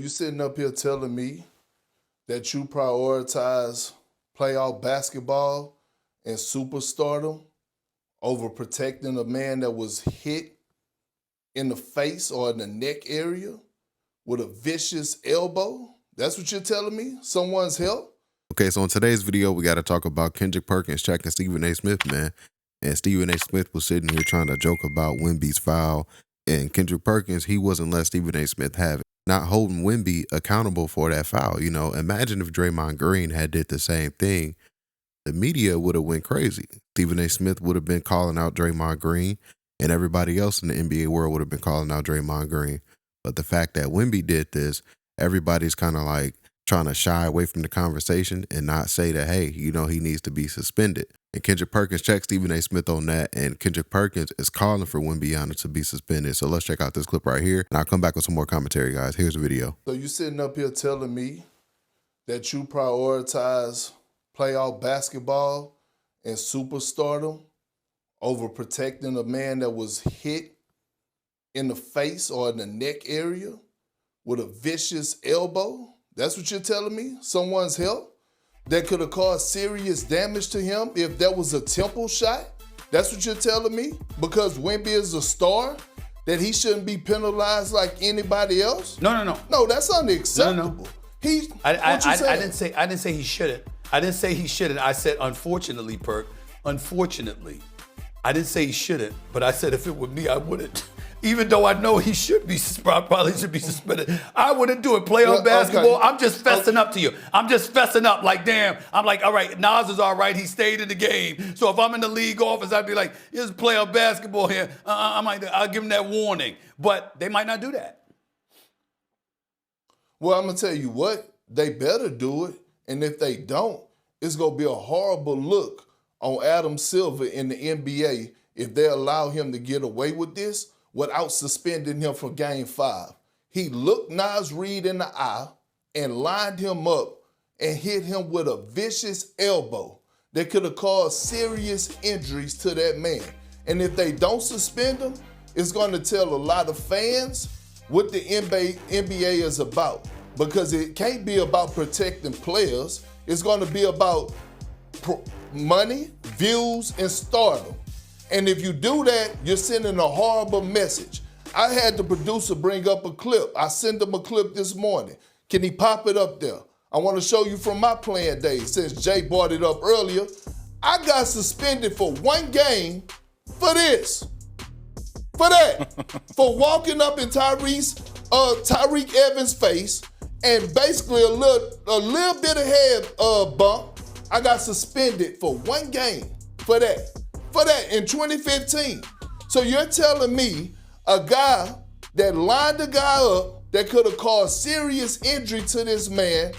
You sitting up here telling me that you prioritize playoff basketball and superstardom over protecting a man that was hit in the face or in the neck area with a vicious elbow? That's what you're telling me? Someone's help? Okay, so in today's video, we got to talk about Kendrick Perkins checking Stephen A. Smith, man. And Stephen A. Smith was sitting here trying to joke about Wemby's foul. And Kendrick Perkins, he wasn't letting Stephen A. Smith have it. Not holding Wemby accountable for that foul. You know, imagine if Draymond Green had did the same thing. The media would have went crazy. Stephen A. Smith would have been calling out Draymond Green, and everybody else in the NBA world would have been calling out Draymond Green. But the fact that Wemby did this, everybody's kind of like trying to shy away from the conversation and not say that, hey, you know, he needs to be suspended. And Kendrick Perkins checked Stephen A. Smith on that, and Kendrick Perkins is calling for Wemby to be suspended. So let's check out this clip right here, and I'll come back with some more commentary, guys. Here's the video. So you sitting up here telling me that you prioritize playoff basketball and superstardom over protecting a man that was hit in the face or in the neck area with a vicious elbow? That's what you're telling me? Someone's help? That could have caused serious damage to him if that was a temple shot? That's what you're telling me? Because Wemby is a star, that he shouldn't be penalized like anybody else? No. No, that's unacceptable. No. I didn't say he shouldn't. I didn't say he shouldn't. I said, unfortunately, Perk, unfortunately. I didn't say he shouldn't, but I said if it were me, I wouldn't. Even though I know he should be, probably should be suspended. I wouldn't do it. Playoff basketball, okay. I'm just fessing up to you. I'm just fessing up like, damn. I'm like, all right, Nas is all right. He stayed in the game. So if I'm in the league office, I'd be like, here's playoff basketball here. I'll give him that warning. But they might not do that. Well, I'm going to tell you what. They better do it. And if they don't, it's going to be a horrible look on Adam Silver in the NBA if they allow him to get away with this without suspending him for Game 5. He looked Nas Reed in the eye and lined him up and hit him with a vicious elbow that could have caused serious injuries to that man. And if they don't suspend him, it's going to tell a lot of fans what the NBA is about. Because it can't be about protecting players. It's going to be about money, views, and stardom. And if you do that, you're sending a horrible message. I had the producer bring up a clip. I sent him a clip this morning. Can he pop it up there? I want to show you from my playing days, since Jay brought it up earlier. I got suspended for one game for this. For that. For walking up in Tyreek Evans' face and basically a little bit of head bump. I got suspended for one game for that. For that in 2015. So you're telling me a guy that lined a guy up that could have caused serious injury to this man,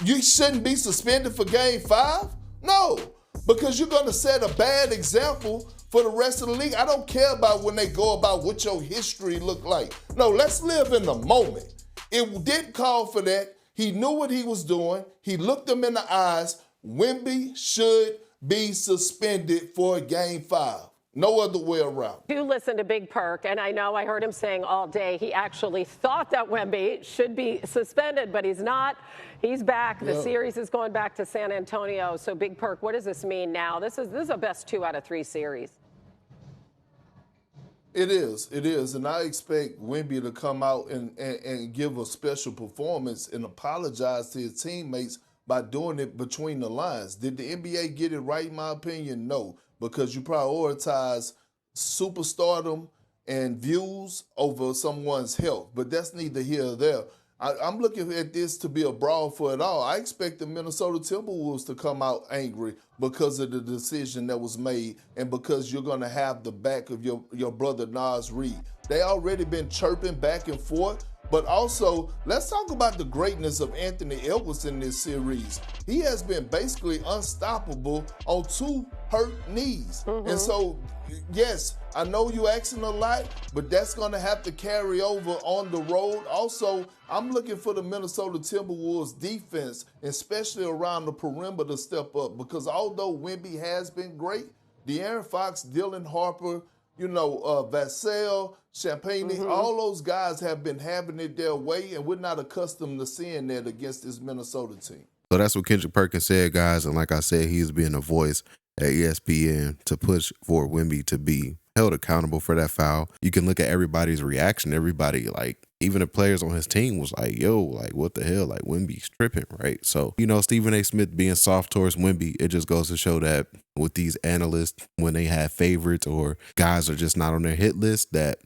you shouldn't be suspended for Game 5? No, because you're going to set a bad example for the rest of the league. I don't care about when they go about what your history look like. No, let's live in the moment. It didn't call for that. He knew what he was doing. He looked him in the eyes. Wemby should be suspended for Game 5. No other way around. You listen to Big Perk, and I know I heard him saying all day he actually thought that Wemby should be suspended, but he's not. He's back. The series is going back to San Antonio. So, Big Perk, what does this mean now? This is a best 2 out of 3 series. It is. And I expect Wemby to come out and give a special performance and apologize to his teammates by doing it between the lines. Did the NBA get it right, in my opinion? No, because you prioritize superstardom and views over someone's health. But that's neither here nor there. I'm looking at this to be a brawl for it all. I expect the Minnesota Timberwolves to come out angry because of the decision that was made and because you're going to have the back of your brother Nas Reed. They already been chirping back and forth. But also, let's talk about the greatness of Anthony Edwards in this series. He has been basically unstoppable on 2 hurt knees. And so, yes, I know you're asking a lot, but that's going to have to carry over on the road. Also, I'm looking for the Minnesota Timberwolves defense, especially around the perimeter, to step up. Because although Wemby has been great, De'Aaron Fox, Dylan Harper, Vassell, Champagne, all those guys have been having it their way, and we're not accustomed to seeing that against this Minnesota team. So that's what Kendrick Perkins said, guys. And like I said, he's being a voice at ESPN to push for Wemby to be held accountable for that foul. You can look at everybody's reaction. Everybody, like, even the players on his team was like, yo, like, what the hell? Like, Wemby's tripping, right? So, Stephen A. Smith being soft towards Wemby, it just goes to show that with these analysts, when they have favorites or guys are just not on their hit list, that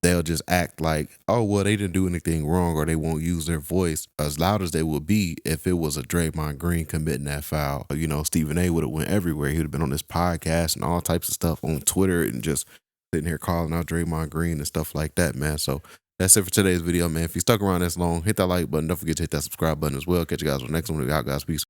they'll just act like, oh, well, they didn't do anything wrong, or they won't use their voice as loud as they would be if it was a Draymond Green committing that foul. Stephen A. would have went everywhere. He would have been on this podcast and all types of stuff on Twitter and just sitting here calling out Draymond Green and stuff like that, man. So that's it for today's video, man. If you stuck around this long, hit that like button. Don't forget to hit that subscribe button as well. Catch you guys on the next one. We got guys. Peace.